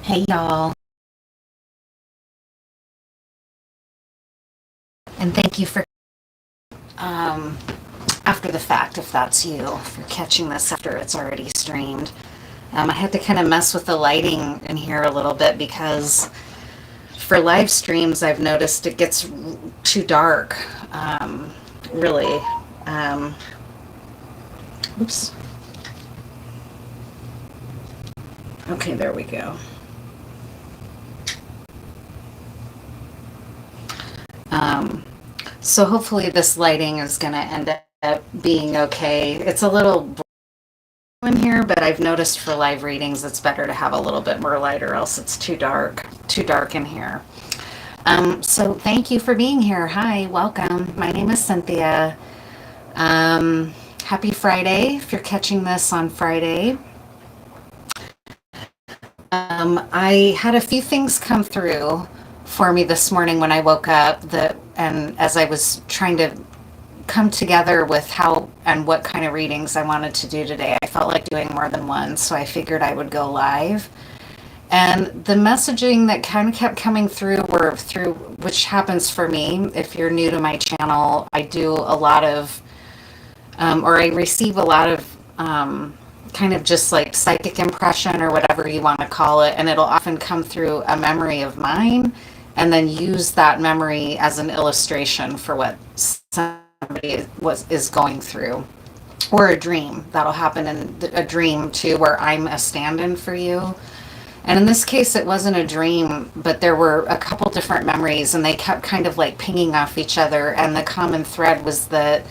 Hey y'all, and thank you for um, after the fact, if that's you, for catching this after it's already streamed. I had to kind of mess with the lighting in here a little bit because for live streams, I've noticed it gets too dark. Really. Um, Oops. Okay, there we go. Um, so hopefully this lighting is going to end up being okay. It's a little in here, but I've noticed for live readings it's better to have a little bit more light or else it's too dark in here. So thank you for being here. Hi, welcome. My name is Cynthia. Happy Friday if you're catching this on Friday. I had a few things come through for me this morning when I woke up and as I was trying to come together with how and what kind of readings I wanted to do today. I felt like doing more than one, so I figured I would go live. And the messaging that kind of kept coming through were through, which happens for me. If you're new to my channel, I do a lot of, or I receive a lot of kind of just like psychic impression or whatever you want to call it. And it'll often come through a memory of mine and then use that memory as an illustration for what somebody is going through. Or a dream. That'll happen in a dream too, where I'm a stand-in for you. And in this case, it wasn't a dream, but there were a couple different memories and they kept kind of like pinging off each other. And the common thread was that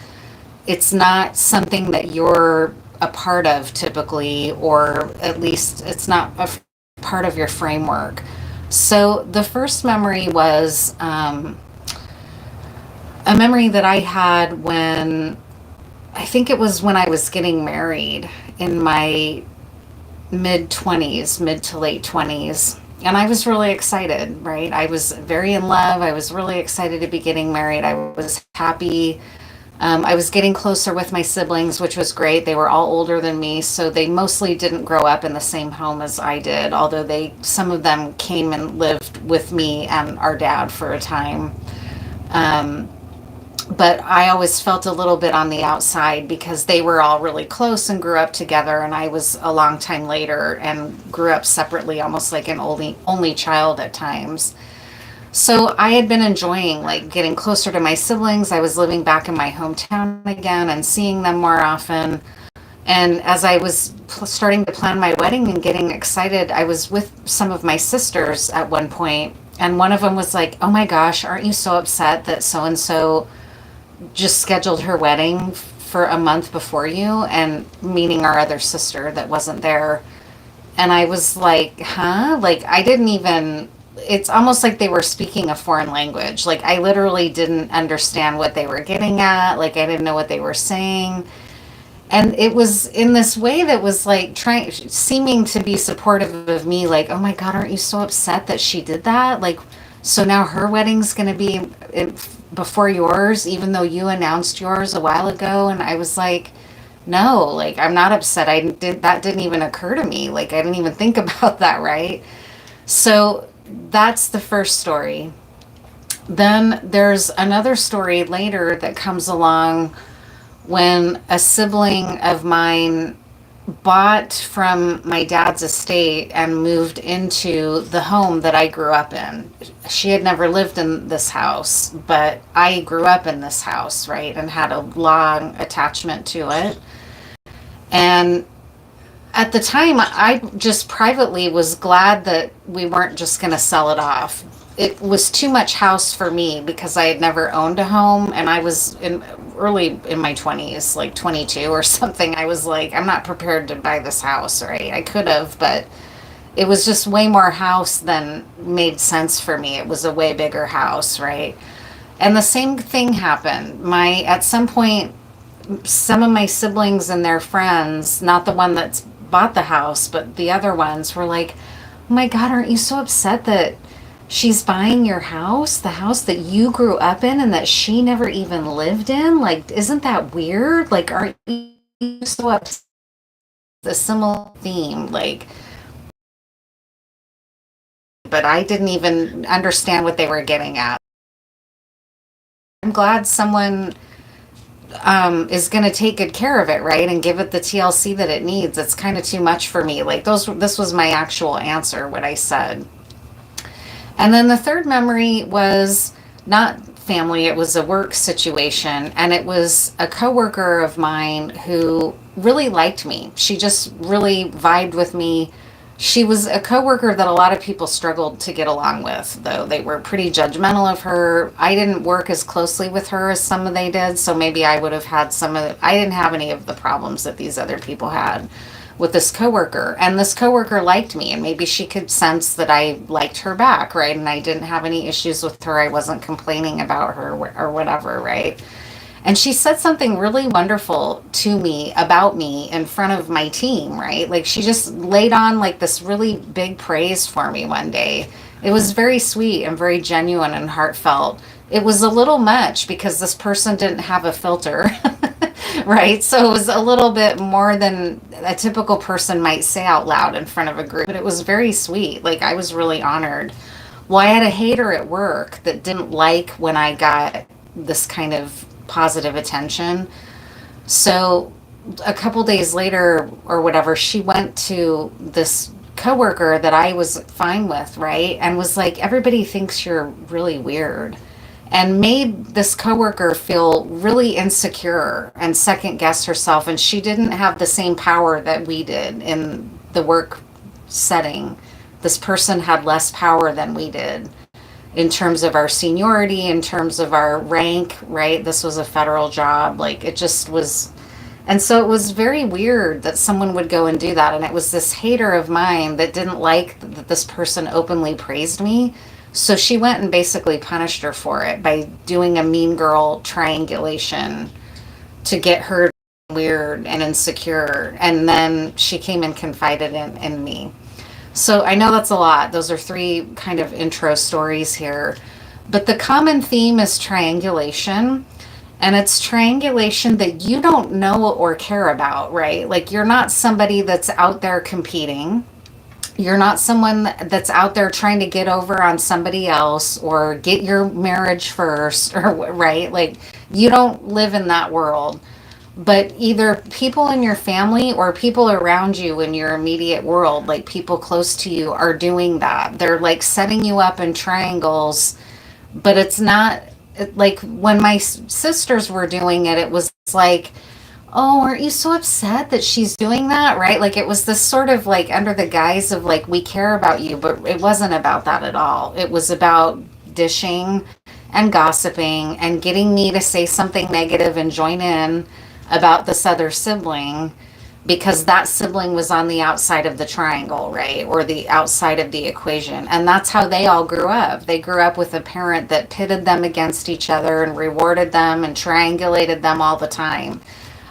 it's not something that you're a part of typically, or at least it's not a part of your framework. So the first memory was a memory that I had when I think it was when I was getting married in my mid 20s, mid to late 20s. And I was really excited, right? I was very in love. I was really excited to be getting married. I was happy. I was getting closer with my siblings, which was great. They were all older than me, so they mostly didn't grow up in the same home as I did, although some of them came and lived with me and our dad for a time. Um, but I always felt a little bit on the outside because they were all really close and grew up together, and I was a long time later and grew up separately, almost like an only child at times. So I had been enjoying like getting closer to my siblings. I was living back in my hometown again and seeing them more often. And as I was starting to plan my wedding and getting excited, I was with some of my sisters at one point, and one of them was like, "Oh my gosh, aren't you so upset that so and so just scheduled her wedding for a month before you?" And meaning our other sister that wasn't there. And I was like, huh? Like, I didn't even, it's almost like they were speaking a foreign language. Like, I literally didn't understand what they were getting at. Like, I didn't know what they were saying. And it was in this way that was like seeming to be supportive of me. Like, oh my God, aren't you so upset that she did that? Like, so now her wedding's going to be before yours, even though you announced yours a while ago. And I was like, no, like, I'm not upset. That didn't even occur to me. Like, I didn't even think about that, right? So that's the first story. Then there's another story later that comes along when a sibling of mine bought from my dad's estate and moved into the home that I grew up in. She had never lived in this house, but I grew up in this house, right? And had a long attachment to it. And at the time, I just privately was glad that we weren't just going to sell it off. It was too much house for me because I had never owned a home, and I was early in my 20s, like 22 or something. I was like, I'm not prepared to buy this house, right? I could have, but it was just way more house than made sense for me. It was a way bigger house, right? And the same thing happened. At some point, some of my siblings and their friends, not the one that's bought the house, but the other ones were like, oh my God, aren't you so upset that she's buying your house, the house that you grew up in and that she never even lived in? Like, isn't that weird? Like, aren't you so upset? The similar theme, like, but I didn't even understand what they were getting at. I'm glad someone is going to take good care of it, right? And give it the TLC that it needs. It's kind of too much for me. Like this was my actual answer, what I said. And then the third memory was not family, it was a work situation. And it was a coworker of mine who really liked me. She just really vibed with me. She was a coworker that a lot of people struggled to get along with, though. They were pretty judgmental of her. I didn't work as closely with her as some of they did, so maybe I would have had I didn't have any of the problems that these other people had with this coworker. And this coworker liked me, and maybe she could sense that I liked her back, right? And I didn't have any issues with her. I wasn't complaining about her or whatever, right? And she said something really wonderful to me about me in front of my team, right? Like she just laid on like this really big praise for me one day. It was very sweet and very genuine and heartfelt. It was a little much because this person didn't have a filter, right? So it was a little bit more than a typical person might say out loud in front of a group, but it was very sweet. Like I was really honored. Well, I had a hater at work that didn't like when I got this kind of positive attention. So a couple days later or whatever, she went to this coworker that I was fine with, right? And was like, everybody thinks you're really weird. And made this coworker feel really insecure and second guess herself. And she didn't have the same power that we did in the work setting. This person had less power than we did in terms of our seniority, in terms of our rank, right? This was a federal job. Like it just was. And so it was very weird that someone would go and do that. And it was this hater of mine that didn't like that this person openly praised me. So she went and basically punished her for it by doing a mean girl triangulation to get her weird and insecure. And then she came and confided in me. So I know that's a lot. Those are 3 kind of intro stories here. But the common theme is triangulation. And it's triangulation that you don't know or care about, right? Like you're not somebody that's out there competing. You're not someone that's out there trying to get over on somebody else or get your marriage first, or right? Like you don't live in that world. But either people in your family or people around you in your immediate world, like people close to you, are doing that. They're like setting you up in triangles, but it's not like when my sisters were doing it, it was like, oh, aren't you so upset that she's doing that, right? Like it was this sort of like under the guise of like, we care about you, but it wasn't about that at all. It was about dishing and gossiping and getting me to say something negative and join in about this other sibling because that sibling was on the outside of the triangle, right? Or the outside of the equation. And that's how they all grew up. They grew up with a parent that pitted them against each other and rewarded them and triangulated them all the time.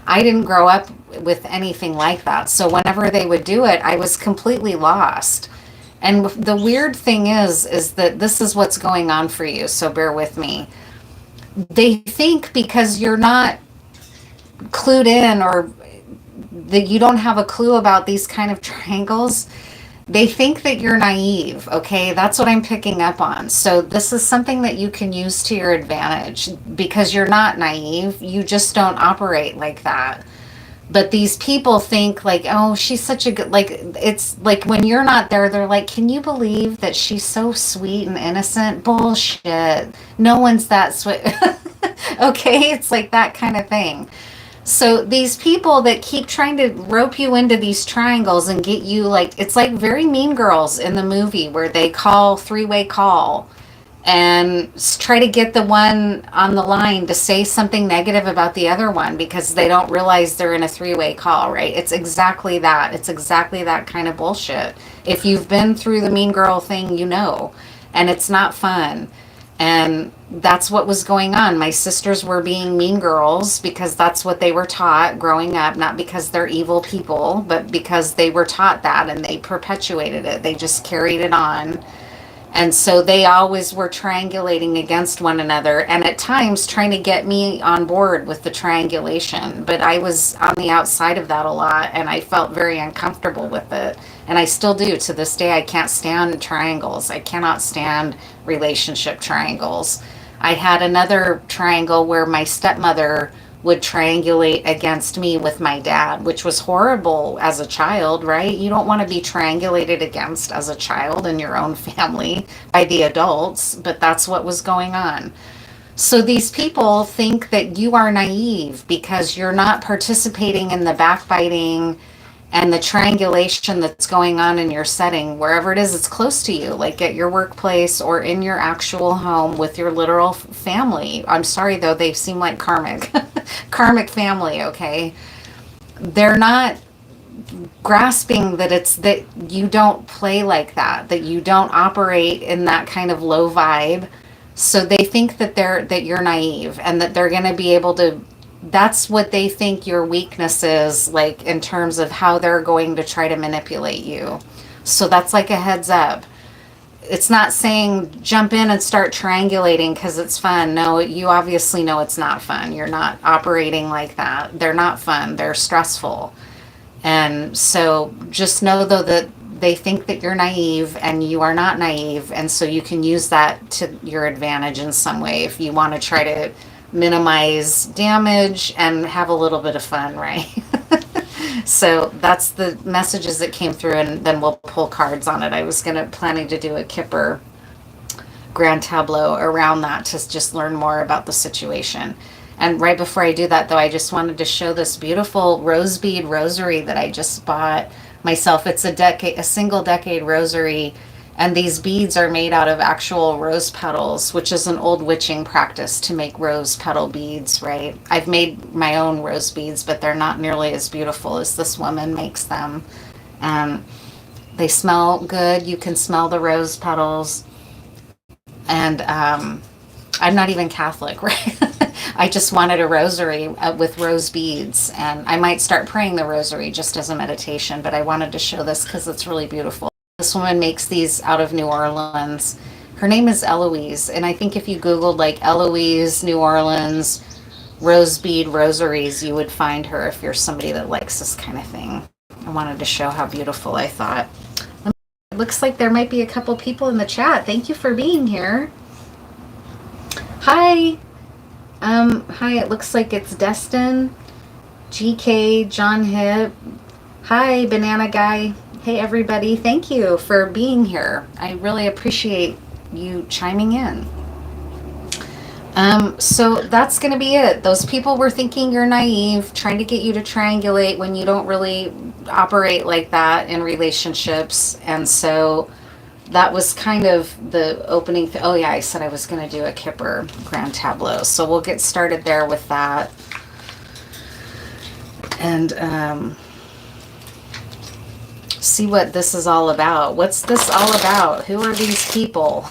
I didn't grow up with anything like that. So whenever they would do it, I was completely lost. And the weird thing is that this is what's going on for you. So bear with me. They think because you're not clued in or that you don't have a clue about these kind of triangles, they think that you're naive. Okay, that's what I'm picking up on. So this is something that you can use to your advantage because you're not naive. You just don't operate like that. But these people think like, oh, she's such a good, like, it's like when you're not there, they're like, can you believe that she's so sweet and innocent? Bullshit. No one's that sweet. Okay, it's like that kind of thing. So these people that keep trying to rope you into these triangles and get you like, it's like very Mean Girls in the movie where they call 3-way call and try to get the one on the line to say something negative about the other one because they don't realize they're in a 3-way call, right? It's exactly that. It's exactly that kind of bullshit. If you've been through the Mean Girl thing, you know, and it's not fun. And that's what was going on. My sisters were being mean girls because that's what they were taught growing up, not because they're evil people, but because they were taught that and they perpetuated it. They just carried it on. And so they always were triangulating against one another, and at times trying to get me on board with the triangulation. But I was on the outside of that a lot, and I felt very uncomfortable with it. And I still do to this day. I can't stand triangles. I cannot stand relationship triangles. I had another triangle where my stepmother would triangulate against me with my dad, which was horrible as a child, right? You don't want to be triangulated against as a child in your own family by the adults, but that's what was going on. So these people think that you are naive because you're not participating in the backbiting and the triangulation that's going on in your setting, wherever it is, it's close to you, like at your workplace or in your actual home with your literal family. I'm sorry though, they seem like karmic, karmic family, okay? They're not grasping that it's that you don't play like that you don't operate in that kind of low vibe. So they think that you're naive and that they're going to be able to, that's what they think your weakness is, like in terms of how they're going to try to manipulate you. So that's like a heads up. It's not saying jump in and start triangulating because it's fun. No, you obviously know it's not fun. You're not operating like that. They're not fun. They're stressful. And so just know though that they think that you're naive and you are not naive. And so you can use that to your advantage in some way if you want to try to minimize damage and have a little bit of fun, right? So that's the messages that came through, and then we'll pull cards on it. I was planning to do a Kipper grand tableau around that to just learn more about the situation. And right before I do that though, I just wanted to show this beautiful rose bead rosary that I just bought myself. It's a single decade rosary. And these beads are made out of actual rose petals, which is an old witching practice to make rose petal beads, right? I've made my own rose beads, but they're not nearly as beautiful as this woman makes them. They smell good. You can smell the rose petals. And I'm not even Catholic, right? I just wanted a rosary with rose beads. And I might start praying the rosary just as a meditation, but I wanted to show this because it's really beautiful. This woman makes these out of New Orleans. Her name is Eloise, and I think if you Googled like Eloise, New Orleans, rose bead rosaries, you would find her if you're somebody that likes this kind of thing. I wanted to show how beautiful I thought. It looks like there might be a couple people in the chat. Thank you for being here. Hi. Hi, it looks like it's Destin, GK, John Hip. Hi, Banana Guy. Hey everybody, thank you for being here. I really appreciate you chiming in. So that's going to be it. Those people were thinking you're naive, trying to get you to triangulate when you don't really operate like that in relationships. And so that was kind of the opening. Oh yeah, I said I was going to do a Kipper grand tableau. So we'll get started there with that. And, see what this is all about. What's this all about? Who are these people?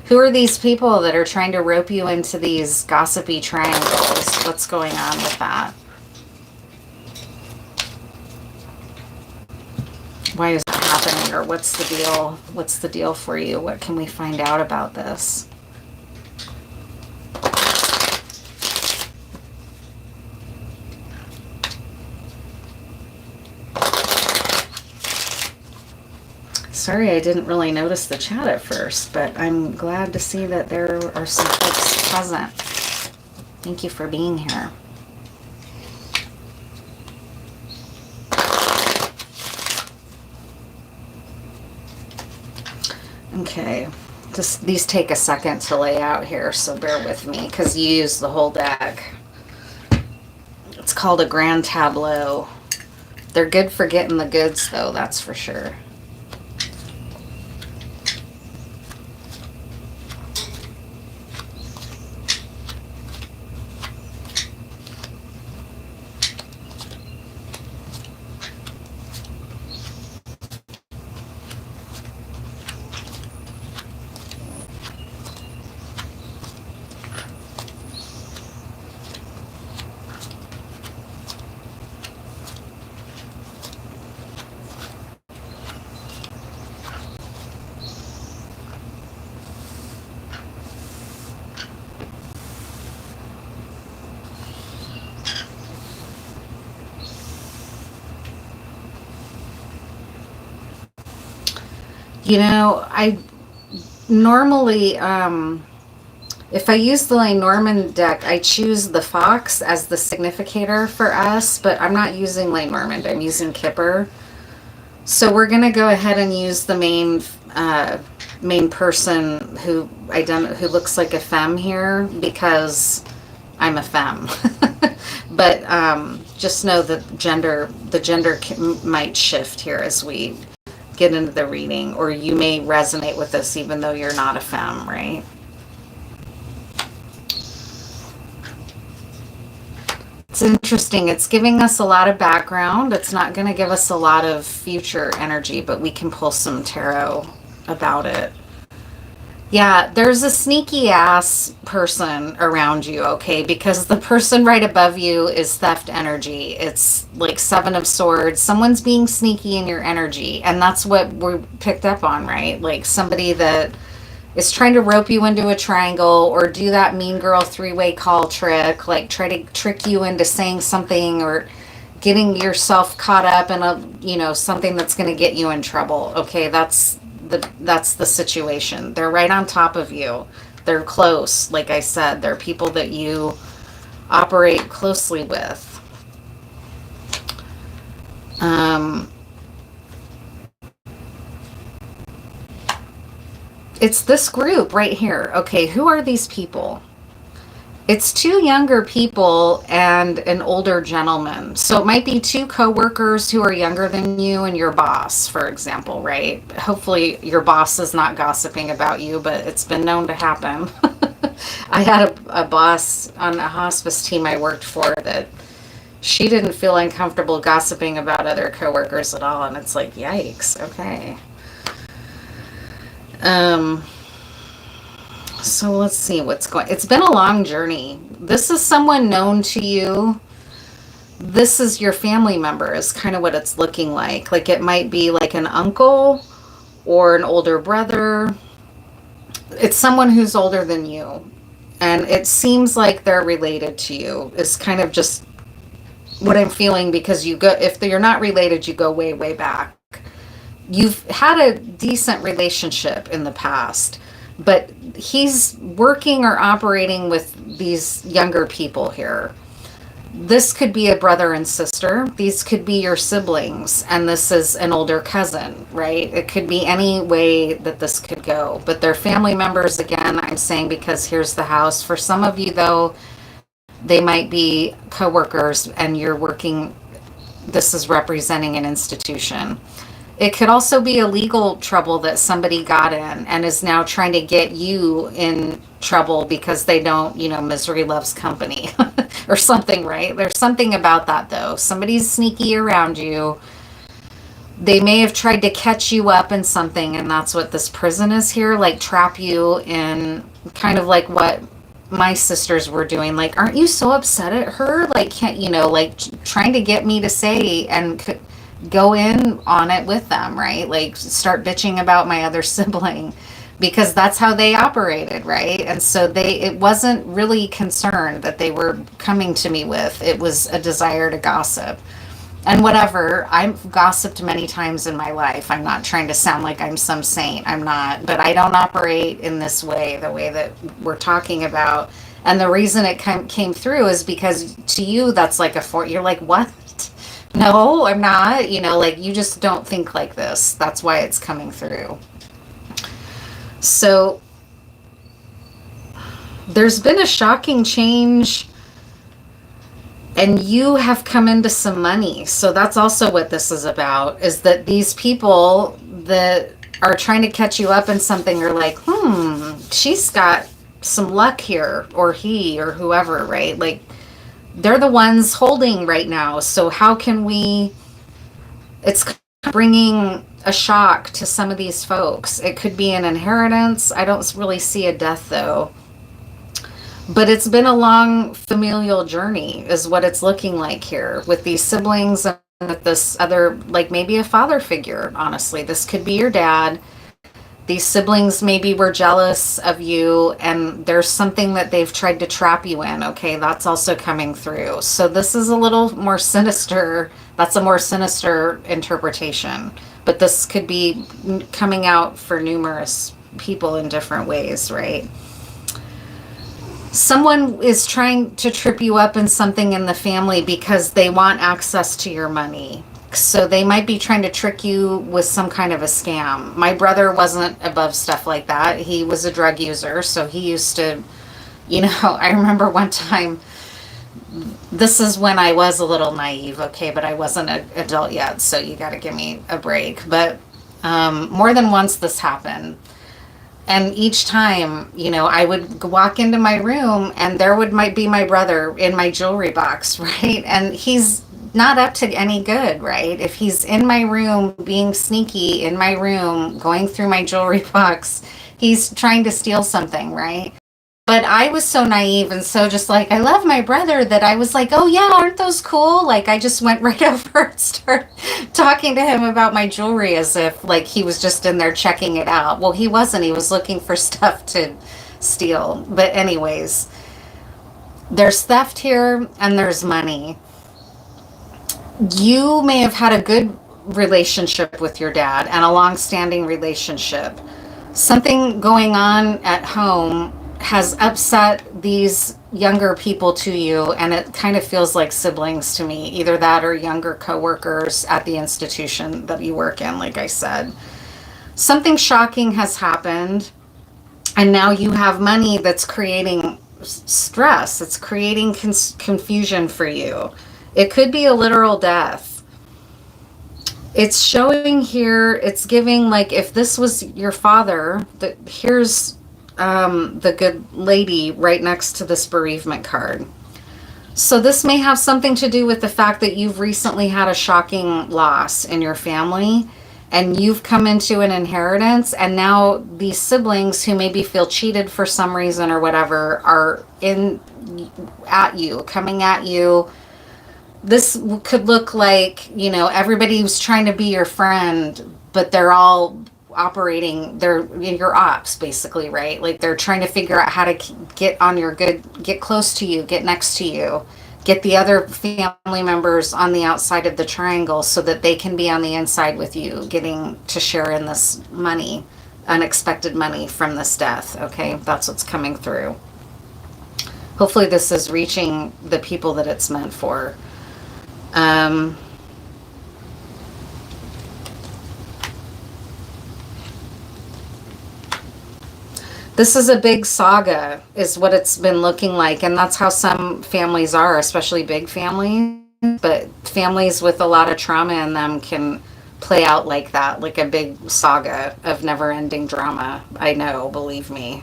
Who are these people that are trying to rope you into these gossipy triangles? What's going on with that? Why is that happening? Or what's the deal? What's the deal for you? What can we find out about this? Sorry, I didn't really notice the chat at first, but I'm glad to see that there are some folks present. Thank you for being here. Okay, these take a second to lay out here, so bear with me because you use the whole deck. It's called a grand tableau. They're good for getting the goods, though, that's for sure. I normally, if I use the Lenormand deck, I choose the fox as the significator for us, but I'm not using Lenormand, I'm using Kipper. So we're going to go ahead and use the main person who looks like a femme here, because I'm a femme. But just know that the gender might shift here as we get into the reading, or you may resonate with this even though you're not a femme, right? It's interesting. It's giving us a lot of background. It's not going to give us a lot of future energy, but we can pull some tarot about it. Yeah, there's a sneaky ass person around you, okay? Because the person right above you is theft energy. It's like Seven of Swords. Someone's being sneaky in your energy. And that's what we picked up on, right? Like somebody that is trying to rope you into a triangle, or do that mean girl three-way call trick, like try to trick you into saying something, or getting yourself caught up in something that's going to get you in trouble. Okay, that's the situation. They're right on top of you. They're close. Like I said, they're people that you operate closely with. It's this group right here. Okay, who are these people? It's two younger people and an older gentleman. So it might be two coworkers who are younger than you and your boss, for example, right? Hopefully your boss is not gossiping about you, but it's been known to happen. I had a boss on a hospice team I worked for that she didn't feel uncomfortable gossiping about other coworkers at all. And it's like, yikes, okay. So let's see what's going. It's been a long journey. This is someone known to you. This is your family member is kind of what it's looking like. Like it might be like an uncle or an older brother. It's someone who's older than you. And it seems like they're related to you. It's kind of just what I'm feeling, because if you're not related, you go way, way back. You've had a decent relationship in the past, but he's working or operating with these younger people here. This could be a brother and sister. These could be your siblings, and this is an older cousin, right? It could be any way that this could go, but they're family members again, I'm saying, because here's the house. For some of you, though, they might be coworkers, and you're working, this is representing an institution. It could also be a legal trouble that somebody got in and is now trying to get you in trouble because they don't, misery loves company or something, right? There's something about that, though. Somebody's sneaky around you. They may have tried to catch you up in something, and that's what this prison is here, like trap you in, kind of like what my sisters were doing. Like, aren't you so upset at her? Like, can't, like trying to get me to say and go in on it with them, right? Like start bitching about my other sibling, because that's how they operated, right? And so it wasn't really concern that they were coming to me with. It was a desire to gossip. And whatever, I've gossiped many times in my life. I'm not trying to sound like I'm some saint. I'm not, but I don't operate in this way, the way that we're talking about. And the reason it came through is because to you, that's like you're like, what? No, I'm not, like you just don't think like this. That's why it's coming through. So there's been a shocking change, and you have come into some money. So that's also what this is about, is that these people that are trying to catch you up in something are like, she's got some luck here, or he, or whoever, right? Like, they're the ones holding right now. So how can it's bringing a shock to some of these folks. It could be an inheritance. I don't really see a death, though. But it's been a long familial journey is what it's looking like here with these siblings and with this other, like maybe a father figure, honestly. This could be your dad. These siblings maybe were jealous of you, and there's something that they've tried to trap you in. Okay, that's also coming through. So this is a little more sinister That's a more sinister interpretation. But this could be coming out for numerous people in different ways, right? Someone is trying to trip you up in something in the family because they want access to your money. So they might be trying to trick you with some kind of a scam. My brother wasn't above stuff like that. He was a drug user, so he used to, I remember one time, this is when I was a little naive, okay, but I wasn't an adult yet, so you got to give me a break. But more than once this happened. And each time, I would walk into my room and there might be my brother in my jewelry box, right? And he's not up to any good, right? If he's in my room, being sneaky in my room, going through my jewelry box, he's trying to steal something, right? But I was so naive and so just like, I love my brother, that I was like, oh yeah, aren't those cool? Like I just went right over and started talking to him about my jewelry as if like he was just in there checking it out. Well, he wasn't. He was looking for stuff to steal. But anyways, there's theft here and there's money. You may have had a good relationship with your dad and a long-standing relationship. Something going on at home has upset these younger people to you, and it kind of feels like siblings to me. Either that or younger coworkers at the institution that you work in, like I said. Something shocking has happened, and now you have money that's creating stress. It's creating confusion for you. It could be a literal death. It's showing here, it's giving like if this was your father, that here's the good lady right next to this bereavement card. So this may have something to do with the fact that you've recently had a shocking loss in your family and you've come into an inheritance, and now these siblings who maybe feel cheated for some reason or whatever are coming at you. This could look like, everybody who's trying to be your friend, but they're all operating, they're your ops basically, right? Like they're trying to figure out how to get close to you, get next to you, get the other family members on the outside of the triangle so that they can be on the inside with you, getting to share in this money, unexpected money from this death. Okay, that's what's coming through. Hopefully this is reaching the people that it's meant for. This is a big saga, is what it's been looking like. And that's how some families are, especially big families. But families with a lot of trauma in them can play out like that, like a big saga of never-ending drama. I know, believe me.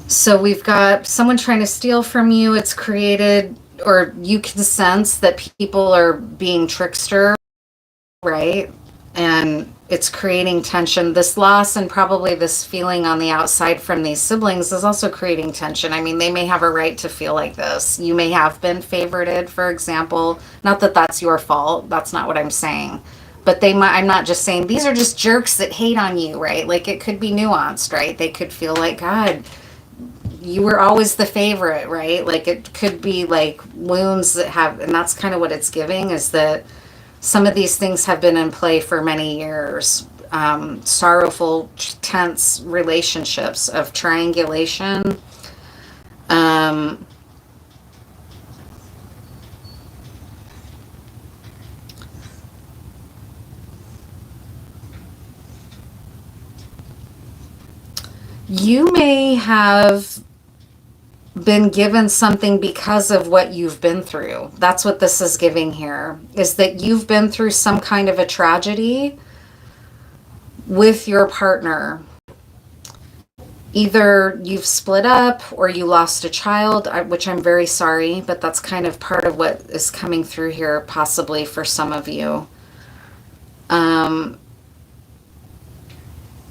So we've got someone trying to steal from you. It's created, or you can sense that people are being trickster, right? And it's creating tension. This loss and probably this feeling on the outside from these siblings is also creating tension. I mean, they may have a right to feel like this. You may have been favorited, for example. Not that that's your fault. That's not what I'm saying. But I'm not just saying these are just jerks that hate on you, right? Like it could be nuanced, right? They could feel like, God, you were always the favorite, right? Like it could be like wounds that have, and that's kind of what it's giving, is that some of these things have been in play for many years. Sorrowful, tense relationships of triangulation. You may have been given something because of what you've been through. That's what this is giving here, is that you've been through some kind of a tragedy with your partner. Either you've split up or you lost a child, which I'm very sorry, but that's kind of part of what is coming through here, possibly for some of you.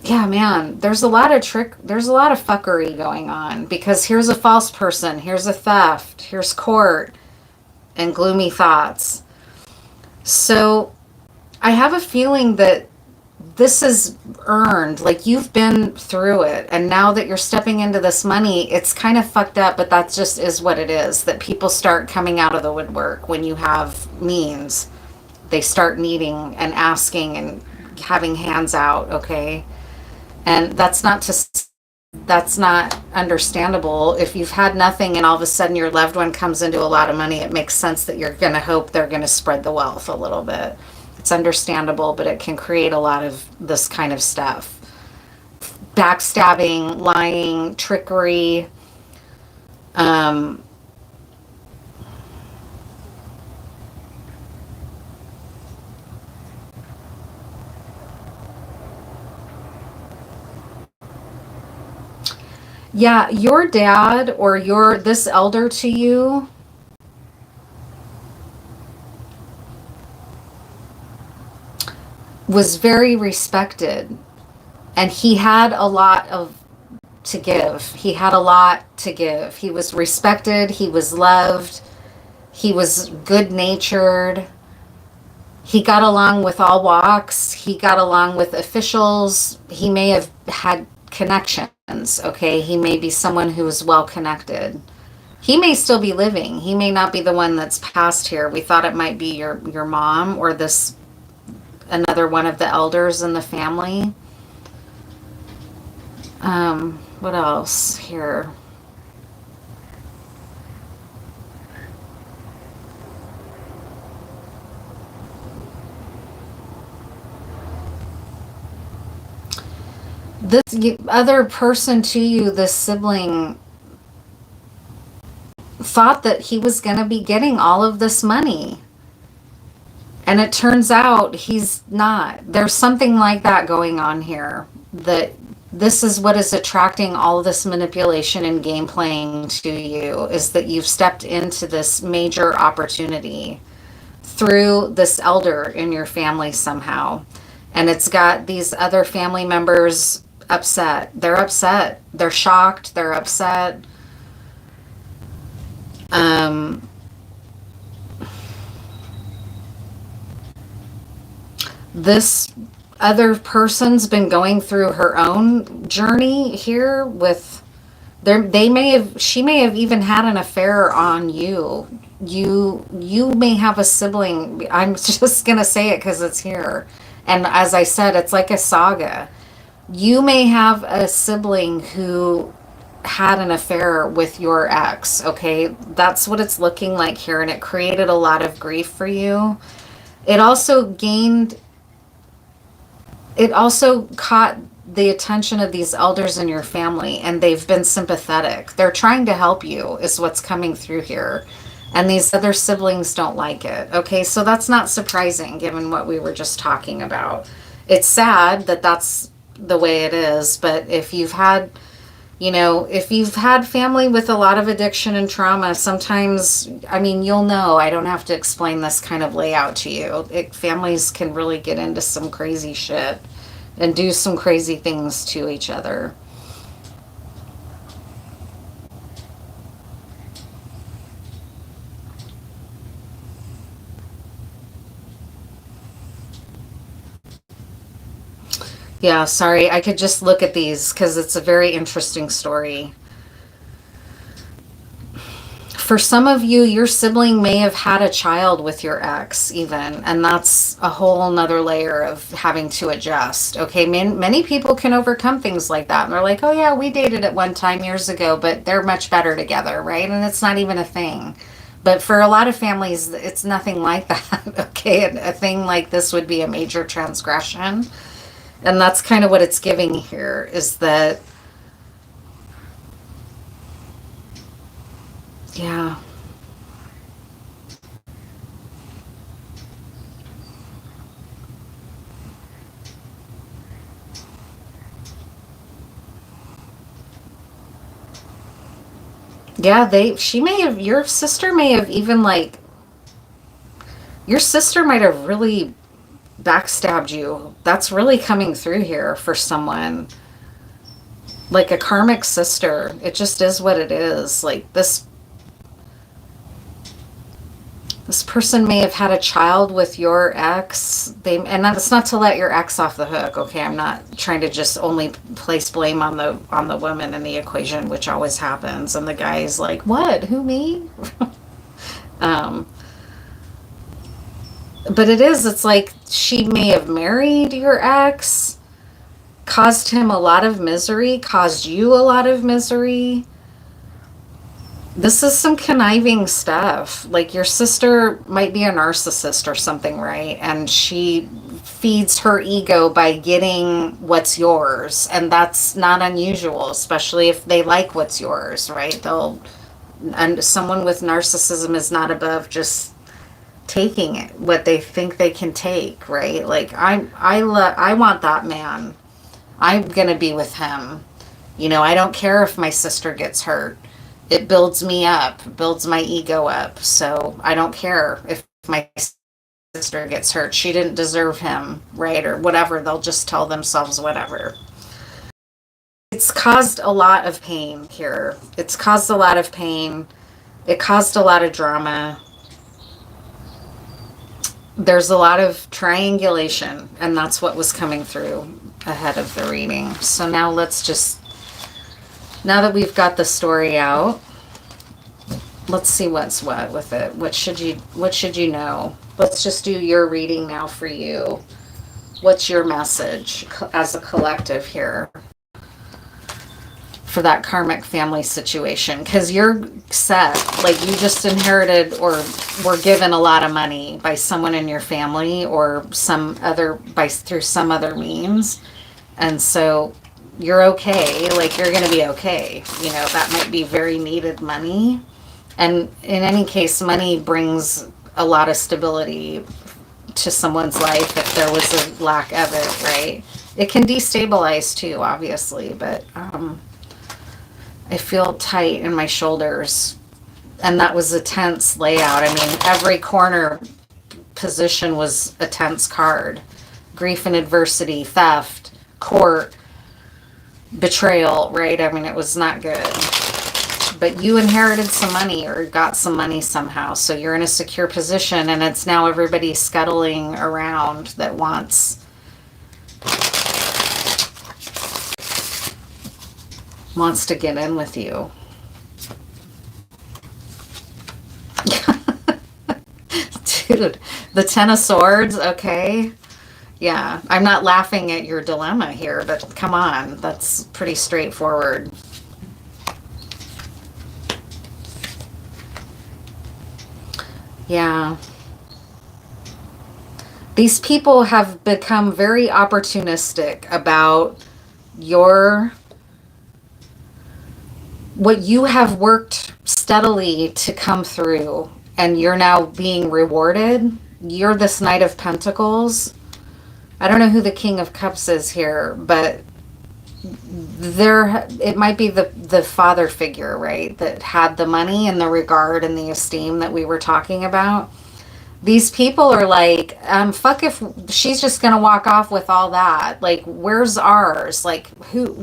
Yeah, man, there's a lot of fuckery going on, because here's a false person, here's a theft, here's court, and gloomy thoughts. So I have a feeling that this is earned, like you've been through it, and now that you're stepping into this money, it's kind of fucked up, but that just is what it is, that people start coming out of the woodwork when you have means. They start needing and asking and having hands out, okay? And that's not understandable. If you've had nothing and all of a sudden your loved one comes into a lot of money, it makes sense that you're going to hope they're going to spread the wealth a little bit. It's understandable, but it can create a lot of this kind of stuff. Backstabbing, lying, trickery. Yeah, your dad or this elder to you was very respected, and he had a lot to give. He had a lot to give. He was respected, he was loved, he was good natured. He got along with all walks. He got along with officials. He may have had connections, okay? He may be someone who is well connected. He may still be living. He may not be the one that's passed here. We thought it might be your mom or this another one of the elders in the family. What else here? This other person to you, this sibling, thought that he was going to be getting all of this money. And it turns out he's not. There's something like that going on here. That this is what is attracting all of this manipulation and game playing to you, is that you've stepped into this major opportunity through this elder in your family somehow. And it's got these other family members upset. They're upset. They're shocked. They're upset. This other person's been going through her own journey here with she may have even had an affair on you. You may have a sibling. I'm just gonna say it because it's here. And as I said, it's like a saga. You may have a sibling who had an affair with your ex, okay? That's what it's looking like here, and it created a lot of grief for you. It also caught the attention of these elders in your family, and they've been sympathetic. They're trying to help you, is what's coming through here. And these other siblings don't like it. Okay, so that's not surprising given what we were just talking about. It's sad that that's the way it is, but if you've had family with a lot of addiction and trauma, sometimes, I mean, you'll know, I don't have to explain this kind of layout to you. Families can really get into some crazy shit and do some crazy things to each other. Yeah, sorry, I could just look at these because it's a very interesting story. For some of you, your sibling may have had a child with your ex even, and that's a whole nother layer of having to adjust. Okay, many people can overcome things like that, and they're like, oh yeah, we dated at one time years ago, but they're much better together, right? And it's not even a thing. But for a lot of families, it's nothing like that. Okay, a thing like this would be a major transgression. And that's kind of what it's giving here, is that, yeah. Yeah, your sister may have even your sister might have really backstabbed you. That's really coming through here for someone. Like a karmic sister. It just is what it is. Like this This person may have had a child with your ex. And that's not to let your ex off the hook, okay? I'm not trying to just only place blame on the woman in the equation, which always happens. And the guy's like, "What? Who, me?" um, but it's like she may have married your ex, caused him a lot of misery, caused you a lot of misery. This is some conniving stuff. Like, your sister might be a narcissist or something, right? And she feeds her ego by getting what's yours. And that's not unusual, especially if they like what's yours, right? And someone with narcissism is not above just taking it, what they think they can take, right? Like, I want that man. I'm going to be with him. I don't care if my sister gets hurt. It builds me up, builds my ego up. So I don't care if my sister gets hurt. She didn't deserve him, right? Or whatever. They'll just tell themselves whatever. It's caused a lot of pain here. It's caused a lot of pain. It caused a lot of drama. There's a lot of triangulation, and that's what was coming through ahead of the reading. So now now that we've got the story out, let's see what's what with it. What should you know? Let's just do your reading now for you. What's your message as a collective here for that karmic family situation? Because you're set. Like, you just inherited or were given a lot of money by someone in your family or through some other means. And so you're okay. Like, you're going to be okay. That might be very needed money. And in any case, money brings a lot of stability to someone's life if there was a lack of it, right? It can destabilize too, obviously, but I feel tight in my shoulders. And that was a tense layout. I mean, every corner position was a tense card. Grief and adversity, theft, court, betrayal, right? I mean, it was not good. But you inherited some money or got some money somehow. So you're in a secure position, and it's now everybody scuttling around that wants to get in with you. Dude, the Ten of Swords, okay. Yeah, I'm not laughing at your dilemma here, but come on, that's pretty straightforward. Yeah. These people have become very opportunistic about what you have worked steadily to come through, and you're now being rewarded. You're this Knight of Pentacles. I don't know who the King of Cups is here, but it might be the father figure, right, that had the money and the regard and the esteem that we were talking about. These people are like, fuck if she's just gonna walk off with all that. Like, where's ours? Like, who,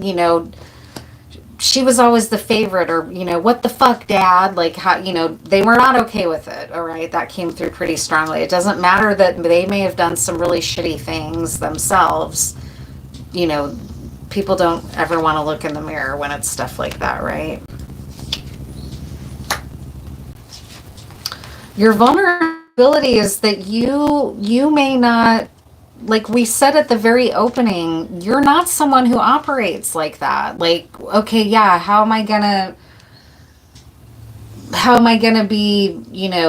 she was always the favorite, or, what the fuck, dad? Like, how, they were not okay with it. All right. That came through pretty strongly. It doesn't matter that they may have done some really shitty things themselves. People don't ever want to look in the mirror when it's stuff like that, right? Your vulnerability is that you may not, like we said at the very opening, you're not someone who operates like that. Like, okay, yeah, how am I gonna be,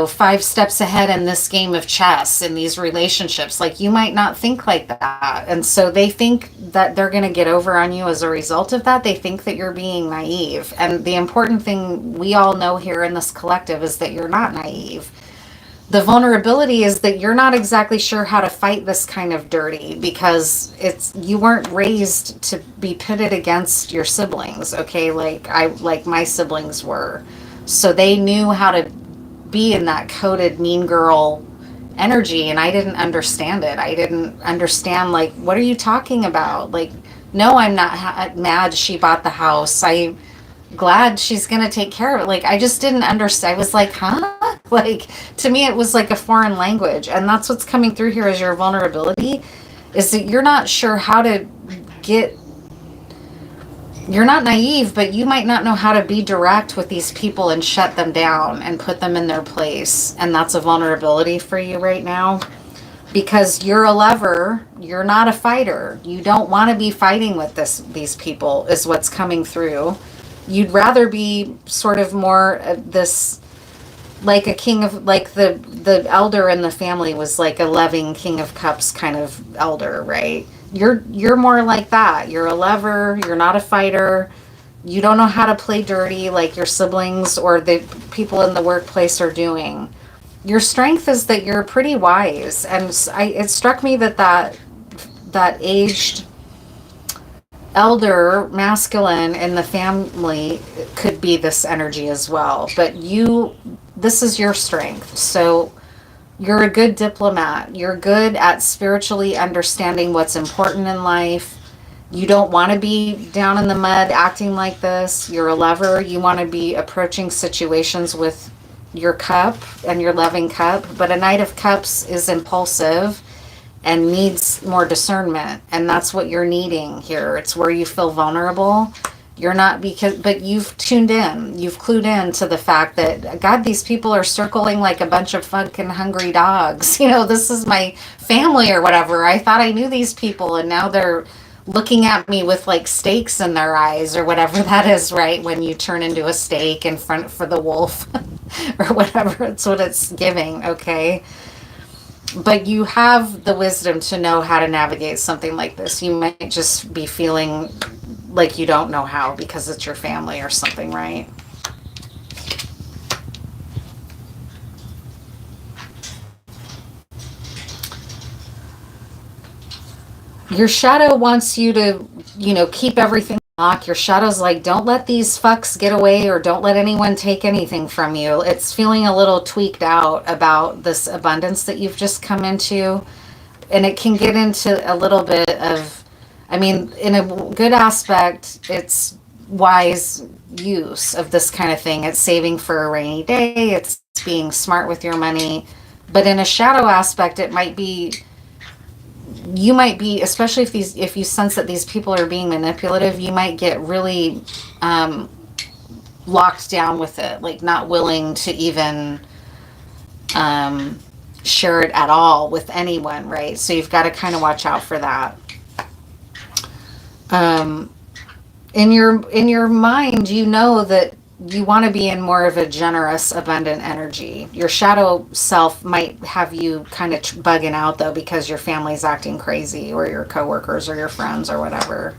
5 steps ahead in this game of chess, in these relationships? Like, you might not think like that. And so they think that they're going to get over on you as a result of that. They think that you're being naive. And the important thing we all know here in this collective is that you're not naive. The vulnerability is that you're not exactly sure how to fight this kind of dirty, because you weren't raised to be pitted against your siblings, okay? Like my siblings were. So they knew how to be in that coded mean girl energy, and I didn't understand it. I didn't understand, like, what are you talking about? Like, no, I'm not mad she bought the house. glad she's going to take care of it. Like, I just didn't understand. I was like, huh? Like, to me, it was like a foreign language. And that's what's coming through here as your vulnerability, is that you're not sure how to get, you're not naive, but you might not know how to be direct with these people and shut them down and put them in their place. And that's a vulnerability for you right now. Because you're a lover, you're not a fighter. You don't want to be fighting with these people, is what's coming through. You'd rather be sort of more this, like a king of, like the elder in the family was like a loving king of cups kind of elder, right? You're more like that. You're a lover, you're not a fighter. You don't know how to play dirty like your siblings or the people in the workplace are doing. Your strength is that you're pretty wise, and it struck me that aged elder masculine in the family could be this energy as well. But this is your strength. So you're a good diplomat. You're good at spiritually understanding what's important in life. You don't want to be down in the mud acting like this. You're a lover. You want to be approaching situations with your cup and your loving cup. But a Knight of Cups is impulsive and needs more discernment, and that's what you're needing here. It's where you feel vulnerable. You're not, but you've tuned in, you've clued in to the fact that, God, these people are circling like a bunch of fucking hungry dogs. This is my family or whatever. I thought I knew these people, and now they're looking at me with like stakes in their eyes or whatever that is, right? When you turn into a stake in front for the wolf or whatever, it's what it's giving, okay? But you have the wisdom to know how to navigate something like this. You might just be feeling like you don't know how because it's your family or something, right? Your shadow wants you to, keep everything locked. Your shadow's like, don't let these fucks get away, or don't let anyone take anything from you. It's feeling a little tweaked out about this abundance that you've just come into. And it can get into a little bit of, in a good aspect, it's wise use of this kind of thing. It's saving for a rainy day. It's being smart with your money. But in a shadow aspect, you might be, especially if you sense that these people are being manipulative, you might get really locked down with it, like not willing to even share it at all with anyone, right? So you've got to kind of watch out for that. In your mind, that you want to be in more of a generous, abundant energy. Your shadow self might have you kind of bugging out, though, because your family's acting crazy, or your coworkers or your friends or whatever.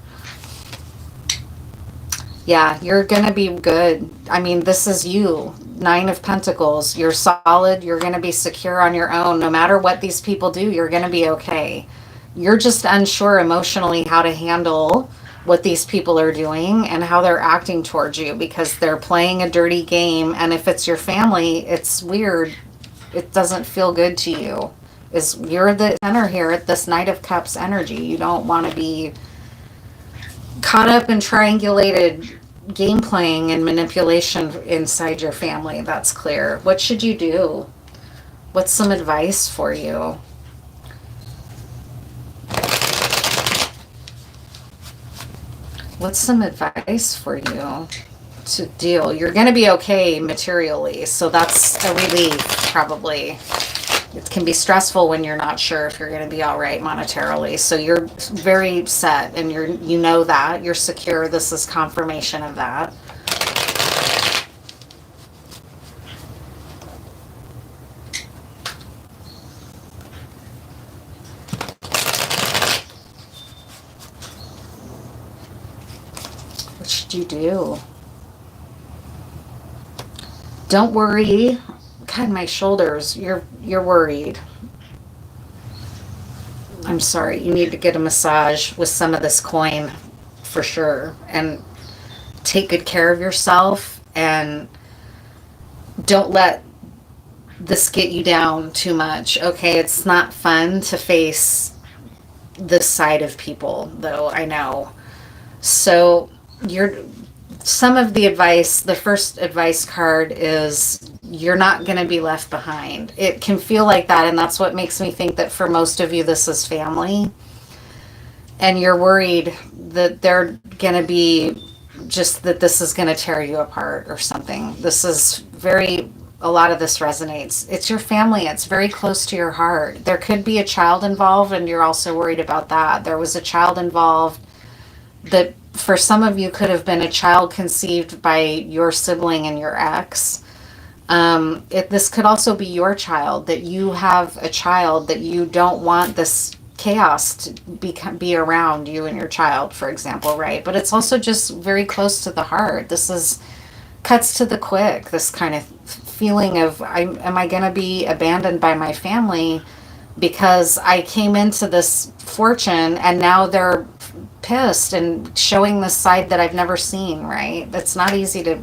Yeah, you're going to be good. This is you. 9 of Pentacles. You're solid. You're going to be secure on your own. No matter what these people do, you're going to be okay. You're just unsure emotionally how to handle what these people are doing and how they're acting towards you, because they're playing a dirty game. And if it's your family, it's weird. It doesn't feel good to you. You're the center here at this Knight of Cups energy. You don't want to be caught up in triangulated game playing and manipulation inside your family. That's clear. What should you do? What's some advice for you? What's some advice for you to deal? You're going to be okay materially, so that's a relief, probably. It can be stressful when you're not sure if you're going to be all right monetarily. So you're very set, and you know that. You're secure. This is confirmation of that. What should you do? Don't worry. God, my shoulders. You're worried. I'm sorry. You need to get a massage with some of this coin for sure. And take good care of yourself. And don't let this get you down too much. Okay, it's not fun to face this side of people, though, I know. So some of the advice, the first advice card is you're not going to be left behind. It can feel like that, and that's what makes me think that for most of you, this is family. And you're worried that they're going to be just that this is going to tear you apart or something. This is very, a lot of this resonates. It's your family. It's very close to your heart. There could be a child involved, and you're also worried about that. There was a child involved that for some of you could have been a child conceived by your sibling and your ex. This could also be your child, that you have a child that you don't want this chaos to be around you and your child, for example, right? But it's also just very close to the heart. This is cuts to the quick, this kind of feeling of, am I going to be abandoned by my family because I came into this fortune and now they're pissed and showing this side that I've never seen, right? It's not easy to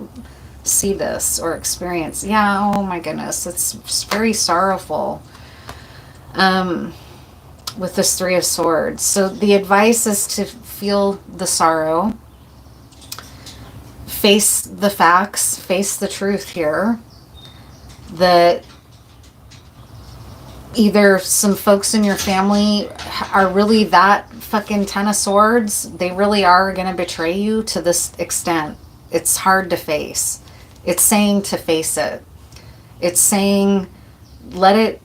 see this or experience. Yeah, oh my goodness, it's very sorrowful. With this Three of Swords. So the advice is to feel the sorrow, face the facts, face the truth here, that either some folks in your family are really that fucking Ten of Swords. They really are going to betray you to this extent. It's hard to face. It's saying to face it. It's saying, let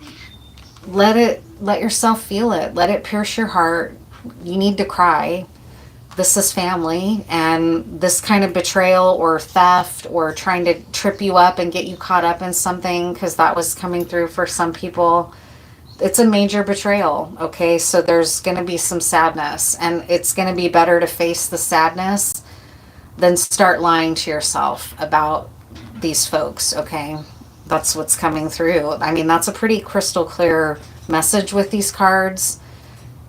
yourself feel it. Let it pierce your heart. You need to cry. This is family, and this kind of betrayal or theft or trying to trip you up and get you caught up in something, because that was coming through for some people. It's a major betrayal, okay? So there's going to be some sadness, and it's going to be better to face the sadness than start lying to yourself about these folks, okay? That's what's coming through. I mean, that's a pretty crystal clear message with these cards.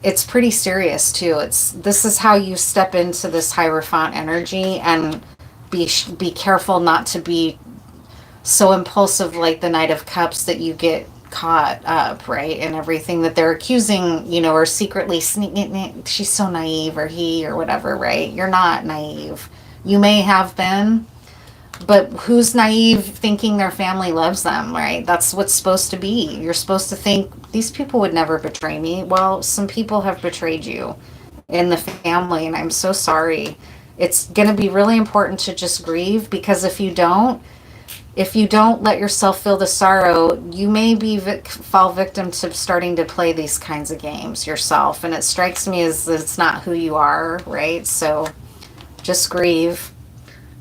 It's pretty serious too. This is how you step into this Hierophant energy, and be careful not to be so impulsive like the Knight of Cups that you get caught up, right, in everything that they're accusing, or secretly sneaking. She's so naive, or he, or whatever, right? You're not naive. You may have been, but who's naive thinking their family loves them, right? That's what's supposed to be. You're supposed to think, these people would never betray me. Well, some people have betrayed you in the family, and I'm so sorry. It's going to be really important to just grieve, because if you don't let yourself feel the sorrow, you may fall victim to starting to play these kinds of games yourself. And it strikes me as it's not who you are, right? So just grieve.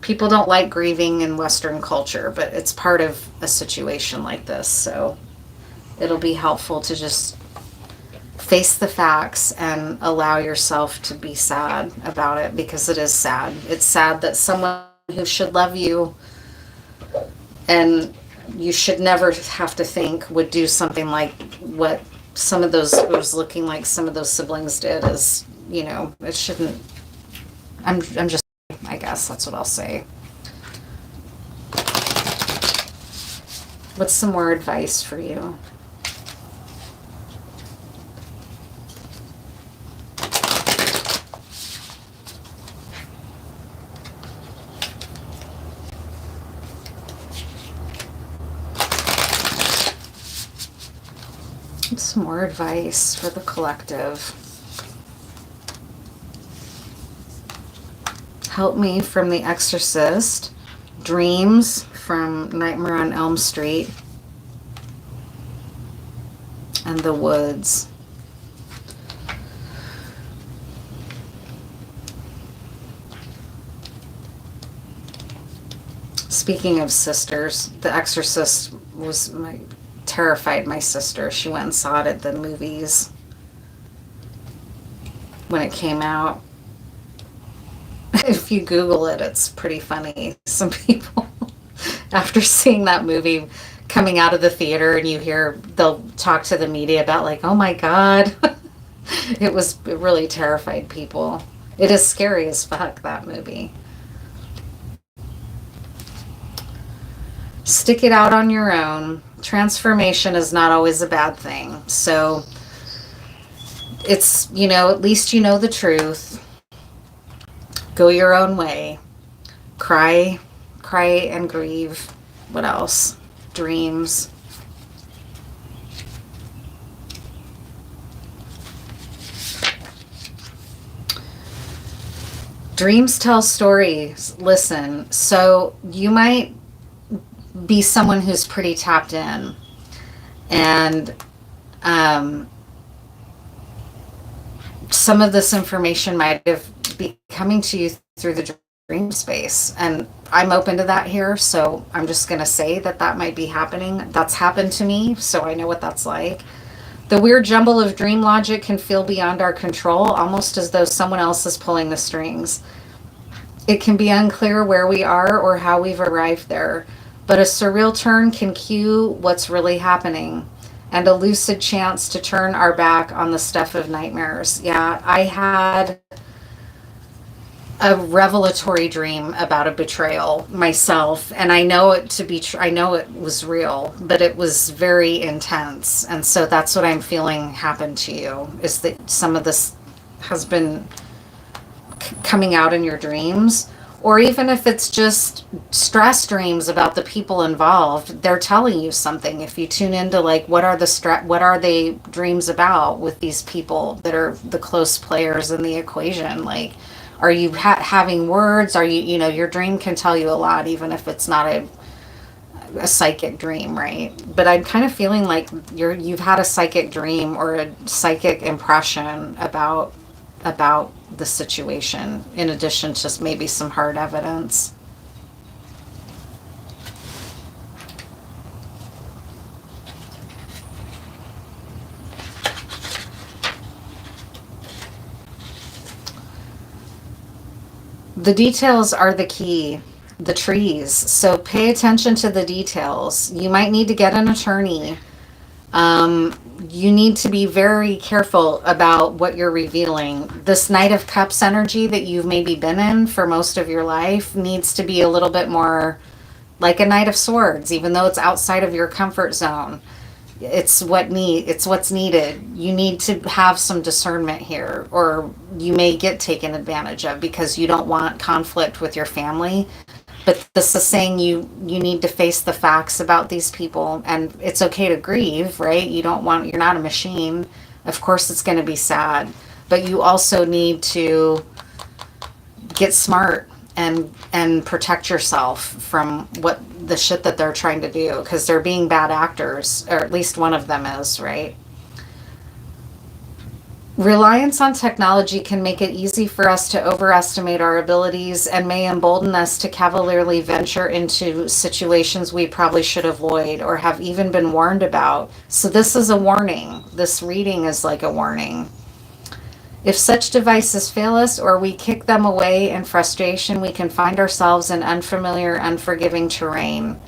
People don't like grieving in Western culture, but it's part of a situation like this. So it'll be helpful to just face the facts and allow yourself to be sad about it, because it is sad. It's sad that someone who should love you and you should never have to think would do something like what some of those, it was looking like some of those siblings did. Is, it shouldn't. I'm just, I guess that's what I'll say. What's some more advice for you? What's some more advice for the collective? Help me from The Exorcist, Dreams from Nightmare on Elm Street, and The Woods. Speaking of sisters, The Exorcist terrified my sister. She went and saw it at the movies when it came out. If you Google it, it's pretty funny. Some people, after seeing that movie, coming out of the theater, and they'll talk to the media about like, oh my God. It really terrified people. It is scary as fuck, that movie. Stick it out on your own. Transformation is not always a bad thing. So it's, at least you know the truth. Go your own way. Cry and grieve. What else? Dreams. Dreams tell stories. Listen, so you might be someone who's pretty tapped in, and some of this information might be coming to you through the dream space, and I'm open to that here, so I'm just going to say that might be happening. That's happened to me, so I know what that's like. The weird jumble of dream logic can feel beyond our control, almost as though someone else is pulling the strings. It can be unclear where we are or how we've arrived there, but a surreal turn can cue what's really happening, and a lucid chance to turn our back on the stuff of nightmares. Yeah, I had a revelatory dream about a betrayal myself, and I know it to be I know it was real, but it was very intense, and so that's what I'm feeling happened to you, is that some of this has been coming out in your dreams. Or even if it's just stress dreams about the people involved, they're telling you something. If you tune into like, what are they dreams about with these people that are the close players in the equation? Like, are you having words? Are you, your dream can tell you a lot, even if it's not a psychic dream, right? But I'm kind of feeling like you've had a psychic dream or a psychic impression about the situation, in addition to maybe some hard evidence. The details are the key. The trees. So pay attention to the details. You might need to get an attorney. You need to be very careful about what you're revealing. This Knight of Cups energy that you've maybe been in for most of your life needs to be a little bit more like a Knight of Swords, even though it's outside of your comfort zone. It's what's needed. You need to have some discernment here, or you may get taken advantage of because you don't want conflict with your family. But this is saying you need to face the facts about these people, and it's okay to grieve, right? You're not a machine. Of course it's going to be sad, but you also need to get smart and protect yourself from what the shit that they're trying to do, because they're being bad actors, or at least one of them is, right? Reliance on technology can make it easy for us to overestimate our abilities and may embolden us to cavalierly venture into situations we probably should avoid or have even been warned about. So this is a warning. This reading is like a warning. If such devices fail us or we kick them away in frustration, we can find ourselves in unfamiliar, unforgiving terrain.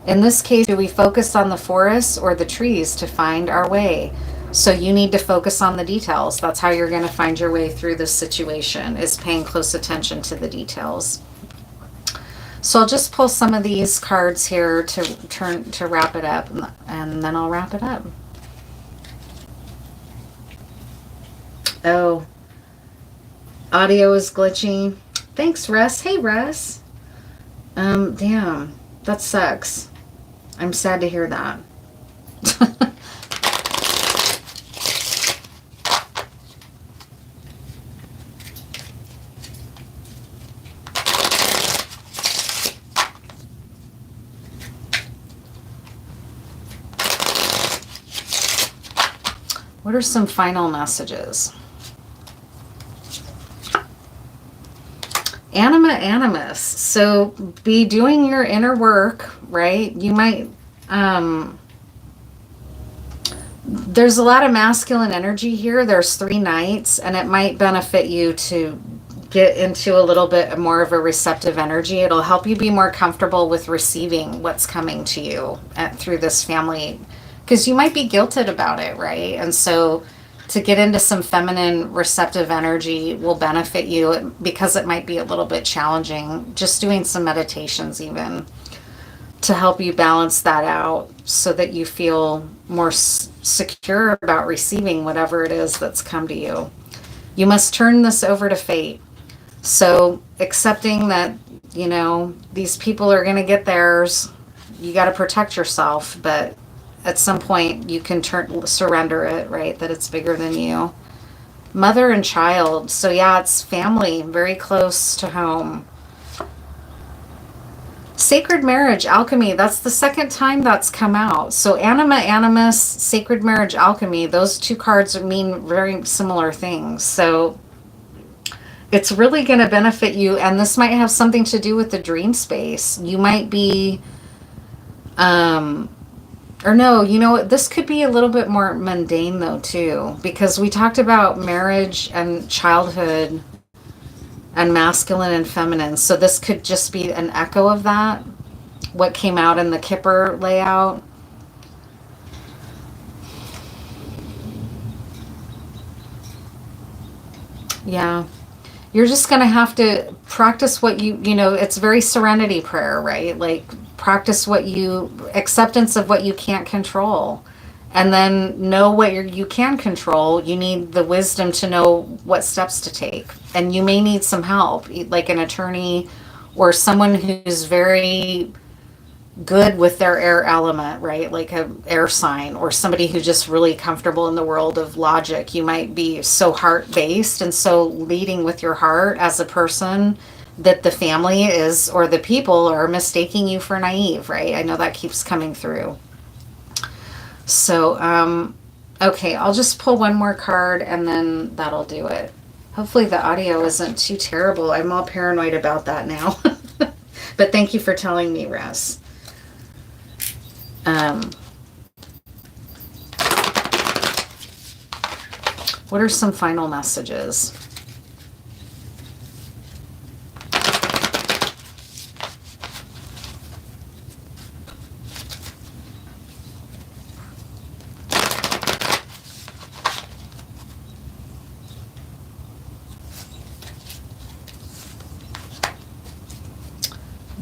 In this case, do we focus on the forests or the trees to find our way? So you need to focus on the details. That's how you're going to find your way through this situation, is paying close attention to the details. So I'll just pull some of these cards here to wrap it up, and then I'll wrap it up. Oh, audio is glitchy. Thanks, Russ. Hey, Russ. Damn, that sucks. I'm sad to hear that. What are some final messages? Anima Animus. So be doing your inner work, right? You might, there's a lot of masculine energy here. There's 3 knights, and it might benefit you to get into a little bit more of a receptive energy. It'll help you be more comfortable with receiving what's coming to you through this family, because you might be guilted about it, right? And so to get into some feminine receptive energy will benefit you, because it might be a little bit challenging. Just doing some meditations even to help you balance that out so that you feel more secure about receiving whatever it is that's come to you. You must turn this over to fate. So accepting that You know, these people are going to get theirs. You got to protect yourself, but at some point you can surrender it, right? That it's bigger than you. Mother and child. So yeah, it's family, very close to home. Sacred marriage, alchemy. That's the second time that's come out. So anima, animus, sacred marriage, alchemy. Those two cards mean very similar things. So it's really going to benefit you. And this might have something to do with the dream space. You might be, or no, you know what? This could be a little bit more mundane though too, because we talked about marriage and childhood and masculine and feminine. So this could just be an echo of that, what came out in the Kipper layout. Yeah. You're just going to have to practice what you know, it's very serenity prayer, right? Like practice acceptance of what you can't control. And then know what you can control. You need the wisdom to know what steps to take. And you may need some help, like an attorney or someone who's very good with their air element, right? Like an air sign, or somebody who's just really comfortable in the world of logic. You might be so heart-based and so leading with your heart as a person that the family is, or the people are mistaking you for naive, right? I know that keeps coming through. So, okay, I'll just pull one more card and then that'll do it. Hopefully the audio isn't too terrible. I'm all paranoid about that now. But thank you for telling me, Russ. What are some final messages?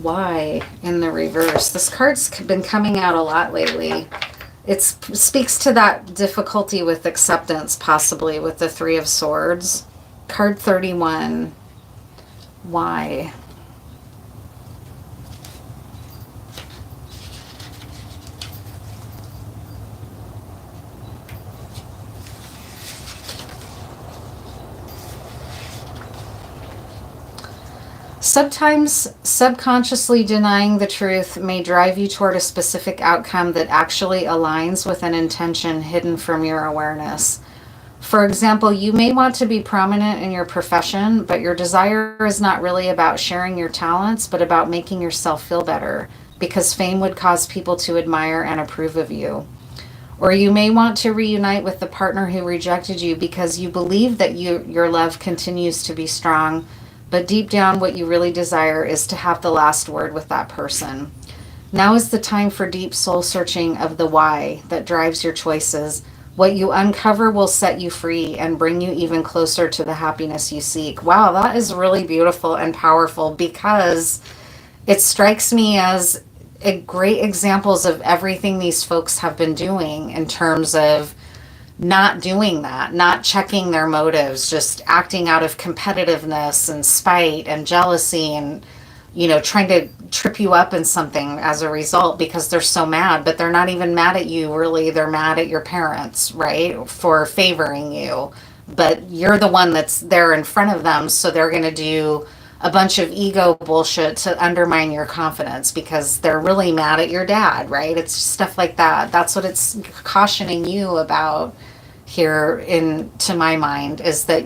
Why in the reverse? This card's been coming out a lot lately. It speaks to that difficulty with acceptance, possibly with the Three of Swords. Card 31. Why? Sometimes subconsciously denying the truth may drive you toward a specific outcome that actually aligns with an intention hidden from your awareness. For example, you may want to be prominent in your profession, but your desire is not really about sharing your talents, but about making yourself feel better, because fame would cause people to admire and approve of you. Or you may want to reunite with the partner who rejected you because you believe that your love continues to be strong, but deep down what you really desire is to have the last word with that person. Now is the time for deep soul searching of the why that drives your choices. What you uncover will set you free and bring you even closer to the happiness you seek. Wow, that is really beautiful and powerful, because it strikes me as great examples of everything these folks have been doing in terms of not doing that, not checking their motives, just acting out of competitiveness and spite and jealousy and, you know, trying to trip you up in something as a result because they're so mad, but they're not even mad at you, really. They're mad at your parents, right, for favoring you. But you're the one that's there in front of them, so they're going to do a bunch of ego bullshit to undermine your confidence because they're really mad at your dad, right? It's stuff like that. That's what it's cautioning you about here, to my mind, is that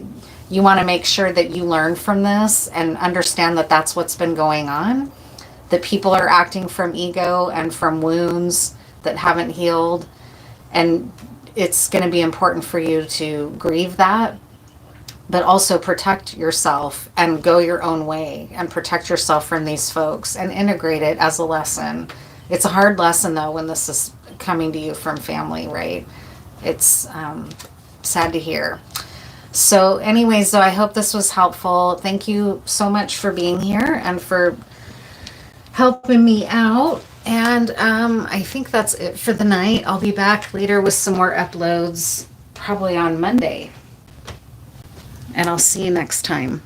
you want to make sure that you learn from this and understand that that's what's been going on, that people are acting from ego and from wounds that haven't healed. And it's going to be important for you to grieve that, but also protect yourself and go your own way and protect yourself from these folks and integrate it as a lesson. It's a hard lesson, though, when this is coming to you from family, right? It's sad to hear. So anyways, though, I hope this was helpful. Thank you so much for being here and for helping me out. And I think that's it for the night. I'll be back later with some more uploads, probably on Monday. And I'll see you next time.